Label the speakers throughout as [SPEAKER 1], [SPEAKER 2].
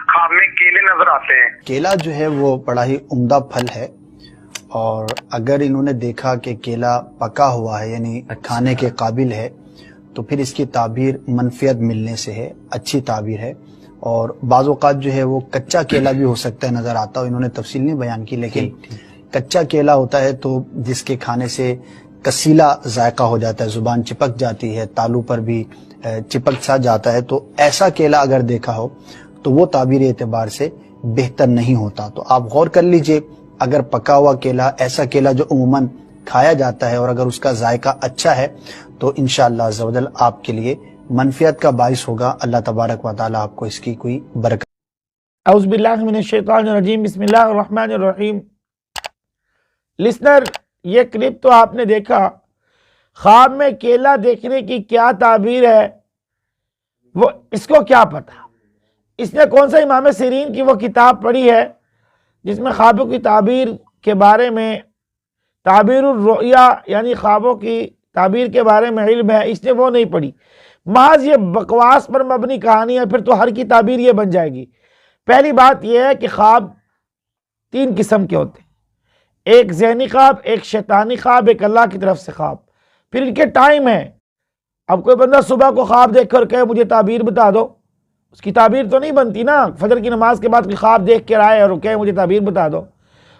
[SPEAKER 1] خواب میں کیلے نظر آتے ہیں۔
[SPEAKER 2] کیلا جو ہے وہ بڑا ہی عمدہ پھل ہے، اور اگر انہوں نے دیکھا کہ کیلا پکا ہوا ہے یعنی کھانے کے قابل ہے تو پھر اس کی تعبیر منفیت ملنے سے ہے، اچھی تعبیر ہے۔ اور بعض اوقات جو ہے وہ کچا کیلا بھی ہو سکتا ہے، نظر آتا ہو، انہوں نے تفصیل نہیں بیان کی، لیکن کچا کیلا ہوتا ہے تو جس کے کھانے سے کسیلا ذائقہ ہو جاتا ہے، زبان چپک جاتی ہے، تالو پر بھی چپک سا جاتا ہے، تو ایسا کیلا اگر دیکھا ہو تو وہ تعبیر اعتبار سے بہتر نہیں ہوتا۔ تو آپ غور کر لیجئے، اگر پکا ہوا کیلا، ایسا کیلا جو عموماً کھایا جاتا ہے، اور اگر اس کا ذائقہ اچھا ہے تو انشاءاللہ عز و جل آپ کے لیے منفیت کا باعث ہوگا۔ اللہ تبارک و تعالی آپ کو اس کی کوئی برکت۔
[SPEAKER 3] اعوذ باللہ من الشیطان الرجیم، بسم اللہ الرحمن الرحیم۔ لسنر، یہ کلپ تو آپ نے دیکھا، خواب میں کیلا دیکھنے کی کیا تعبیر ہے وہ اس کو کیا پتا؟ اس نے کون سا امام سیرین کی وہ کتاب پڑھی ہے جس میں خوابوں کی تعبیر کے بارے میں، تعبیر الرؤیا یعنی خوابوں کی تعبیر کے بارے میں علم ہے؟ اس نے وہ نہیں پڑھی، محض یہ بکواس پر مبنی کہانی ہے، پھر تو ہر کی تعبیر یہ بن جائے گی۔ پہلی بات یہ ہے کہ خواب 3 قسم کے ہوتے ہیں، ایک ذہنی خواب، ایک شیطانی خواب، ایک اللہ کی طرف سے خواب۔ پھر ان کے ٹائم ہے۔ اب کوئی بندہ صبح کو خواب دیکھ کر کہے مجھے تعبیر بتا دو، اس کی تعبیر تو نہیں بنتی نا۔ فجر کی نماز کے بعد کوئی خواب دیکھ کے آئے اور کہے مجھے تعبیر بتا دو،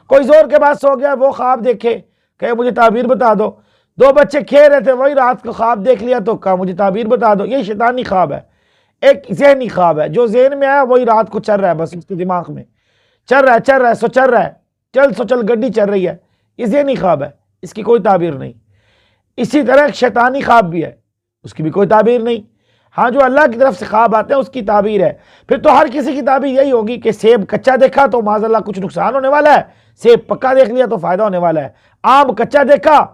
[SPEAKER 3] کوئی زور کے بعد سو گیا وہ خواب دیکھے کہے مجھے تعبیر بتا دو، 2 بچے کھیل رہے تھے وہی رات کو خواب دیکھ لیا تو کہا مجھے تعبیر بتا دو، یہ شیطانی خواب ہے۔ ایک ذہنی خواب ہے، جو ذہن میں آیا وہی رات کو چل رہا ہے، بس اس کے دماغ میں چل رہا ہے سو چل رہا ہے، چل گڈی چل رہی ہے، یہ ذہنی خواب ہے، اس کی کوئی تعبیر نہیں۔ اسی طرح ایک شیطانی خواب بھی ہے، اس کی بھی کوئی تعبیر نہیں۔ ہاں، جو اللہ کی طرف سے خواب آتے ہیں اس کی تعبیر ہے۔ پھر تو ہر کسی کی تعبیر یہی ہوگی کہ سیب کچا دیکھا تو معاذ اللہ کچھ نقصان ہونے والا ہے، سیب پکا دیکھ لیا تو فائدہ ہونے والا ہے، آم کچا دیکھا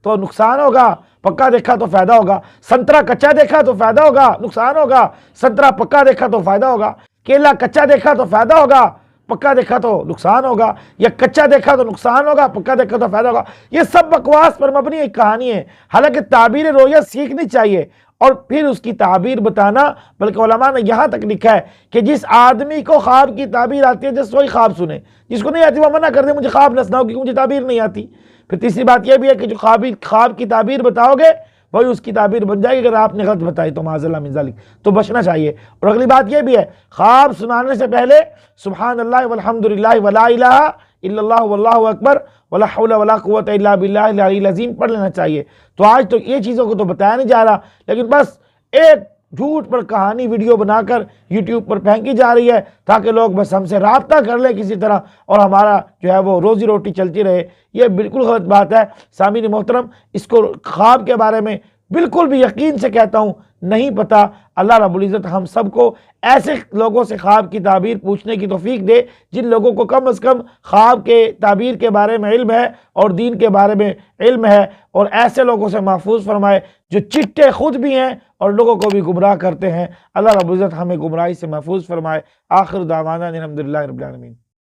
[SPEAKER 3] تو نقصان ہوگا، پکا دیکھا تو فائدہ ہوگا، سنترا کچا دیکھا تو فائدہ ہوگا، نقصان ہوگا، سنترا پکا دیکھا تو فائدہ ہوگا، کیلا کچا دیکھا تو فائدہ ہوگا، پکا دیکھا تو نقصان ہوگا، یا کچا دیکھا تو نقصان ہوگا، پکا دیکھا تو فائدہ ہوگا۔ یہ سب بکواس پر مبنی ایک کہانی ہے۔ حالانکہ تعبیر رویا سیکھنی چاہیے اور پھر اس کی تعبیر بتانا، بلکہ علماء نے یہاں تک لکھا ہے کہ جس آدمی کو خواب کی تعبیر آتی ہے جس وہی خواب سنے، جس کو نہیں آتی وہ منع کر دے مجھے خواب نہ سناؤ کیونکہ مجھے تعبیر نہیں آتی۔ پھر تیسری بات یہ بھی ہے کہ جو خواب کی تعبیر بتاؤ گے وہی اس کی تعبیر بن جائے گی، اگر آپ نے غلط بتائی تو معاذ اللہ من ذالک، تو بچنا چاہیے۔ اور اگلی بات یہ بھی ہے، خواب سنانے سے پہلے سبحان اللہ والحمدللہ ولا الہ الا اللہ واللہ اکبر ولا حول ولا قوت الا باللہ العلی العظیم پڑھ لینا چاہیے۔ تو آج تو یہ چیزوں کو تو بتایا نہیں جا رہا، لیکن بس ایک جھوٹ پر کہانی ویڈیو بنا کر یوٹیوب پر پھینکی جا رہی ہے تاکہ لوگ بس ہم سے رابطہ کر لیں کسی طرح اور ہمارا جو ہے وہ روزی روٹی چلتی رہے۔ یہ بالکل غلط بات ہے۔ سامعین محترم، اس کو خواب کے بارے میں بالکل بھی یقین سے کہتا ہوں نہیں پتا۔ اللہ رب العزت ہم سب کو ایسے لوگوں سے خواب کی تعبیر پوچھنے کی توفیق دے جن لوگوں کو کم از کم خواب کے تعبیر کے بارے میں علم ہے اور دین کے بارے میں علم ہے، اور ایسے لوگوں سے محفوظ فرمائے جو چٹے خود بھی ہیں اور لوگوں کو بھی گمراہ کرتے ہیں۔ اللہ رب العزت ہمیں گمراہی سے محفوظ فرمائے۔ آخر دعوانا الحمدللہ رب العالمین۔